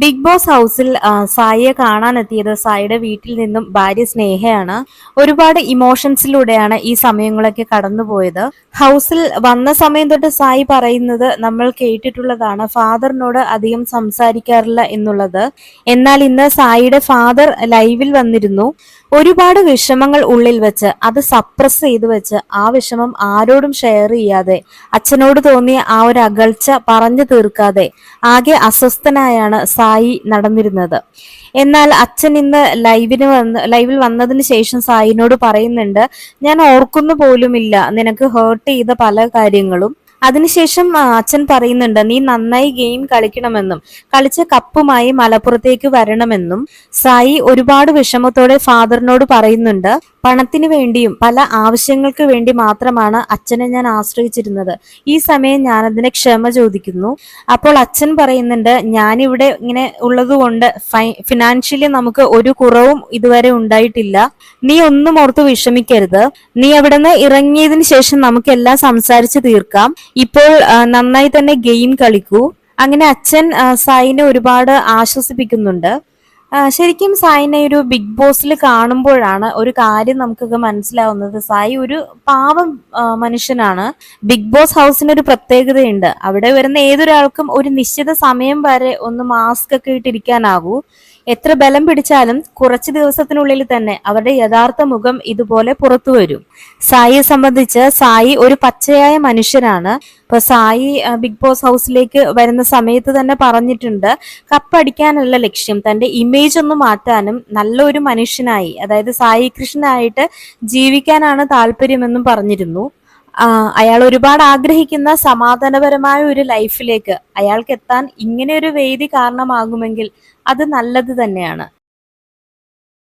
Big boss ഹൗസിൽ സായിയെ കാണാനെത്തിയത് സായിയുടെ വീട്ടിൽ നിന്നും ഭാര്യ സ്നേഹയാണ്. ഒരുപാട് ഇമോഷൻസിലൂടെയാണ് ഈ സമയങ്ങളൊക്കെ കടന്നുപോയത്. ഹൗസിൽ വന്ന സമയം തൊട്ട് സായി പറയുന്നത് നമ്മൾ കേട്ടിട്ടുള്ളതാണ്, ഫാദറിനോട് അധികം സംസാരിക്കാറില്ല എന്നുള്ളത്. എന്നാൽ ഇന്ന് സായിയുടെ ഫാദർ ലൈവിൽ വന്നിരുന്നു. ഒരുപാട് വിഷമങ്ങൾ ഉള്ളിൽ വെച്ച് അത് സപ്രസ് ചെയ്തു വെച്ച് ആ വിഷമം ആരോടും ഷെയർ ചെയ്യാതെ, അച്ഛനോട് തോന്നിയ ആ ഒരു അകൽച്ച പറഞ്ഞു തീർക്കാതെ ആകെ അസ്വസ്ഥനായാണ് സായി നടന്നിരുന്നത്. എന്നാൽ അച്ഛൻ ഇന്ന് ലൈവിൽ വന്നതിന് ശേഷം സായിനോട് പറയുന്നുണ്ട്, ഞാൻ ഓർക്കുന്നു പോലുമില്ല നിനക്ക് ഹേർട്ട് ചെയ്ത പല കാര്യങ്ങളും. അതിനുശേഷം അച്ഛൻ പറയുന്നുണ്ട്, നീ നന്നായി ഗെയിം കളിക്കണമെന്നും കളിച്ച കപ്പുമായി മലപ്പുറത്തേക്ക് വരണമെന്നും. സായി ഒരുപാട് വിഷമത്തോടെ ഫാദറിനോട് പറയുന്നുണ്ട്, പണത്തിന് വേണ്ടിയും പല ആവശ്യങ്ങൾക്ക് വേണ്ടി മാത്രമാണ് അച്ഛനെ ഞാൻ ആശ്രയിച്ചിരുന്നത്. ഈ സമയം ഞാൻ അതിനെ ക്ഷമ ചോദിക്കുന്നു. അപ്പോൾ അച്ഛൻ പറയുന്നുണ്ട്, ഞാനിവിടെ ഇങ്ങനെ ഉള്ളതുകൊണ്ട് ഫിനാൻഷ്യലി നമുക്ക് ഒരു കുറവും ഇതുവരെ ഉണ്ടായിട്ടില്ല. നീ ഒന്നും ഓർത്ത് വിഷമിക്കരുത്. നീ അവിടെ നിന്ന് ഇറങ്ങിയതിന് ശേഷം നമുക്കെല്ലാം സംസാരിച്ച് തീർക്കാം. ഇപ്പോൾ നന്നായി തന്നെ ഗെയിം കളിക്കൂ. അങ്ങനെ അച്ഛൻ സായിനെ ഒരുപാട് ആശ്വസിപ്പിക്കുന്നുണ്ട്. ശരിക്കും സായിനെ ഒരു ബിഗ് ബോസിൽ കാണുമ്പോഴാണ് ഒരു കാര്യം നമുക്കൊക്കെ മനസ്സിലാവുന്നത്. സായി ഒരു പാവം മനുഷ്യനാണ്. ബിഗ് ബോസ് ഹൗസിന് ഒരു പ്രത്യേകതയുണ്ട്. അവിടെ വരുന്ന ഏതൊരാൾക്കും ഒരു നിശ്ചിത സമയം വരെ ഒന്ന് മാസ്ക് ഒക്കെ ഇട്ടിരിക്കാനാകൂ. എത്ര ബലം പിടിച്ചാലും കുറച്ച് ദിവസത്തിനുള്ളിൽ തന്നെ അവരുടെ യഥാർത്ഥ മുഖം ഇതുപോലെ പുറത്തു വരും. സായിയെ സംബന്ധിച്ച് സായി ഒരു പച്ചയായ മനുഷ്യനാണ്. ഇപ്പൊ സായി ബിഗ് ബോസ് ഹൗസിലേക്ക് വരുന്ന സമയത്ത് തന്നെ പറഞ്ഞിട്ടുണ്ട്, കപ്പടിക്കാനല്ല ലക്ഷ്യം, തന്റെ ഇമേജ് ഒന്ന് മാറ്റാനും നല്ലൊരു മനുഷ്യനായി, അതായത് സായി കൃഷ്ണനായിട്ട് ജീവിക്കാനാണ് താല്പര്യമെന്നും പറഞ്ഞിരുന്നു. അയാൾ ഒരുപാട് ആഗ്രഹിക്കുന്ന സമാധാനപരമായ ഒരു ലൈഫിലേക്ക് അയാൾക്ക് എത്താൻ ഇങ്ങനെ ഒരു വേദി കാരണമാകുമെങ്കിൽ അത് നല്ലത് തന്നെയാണ്.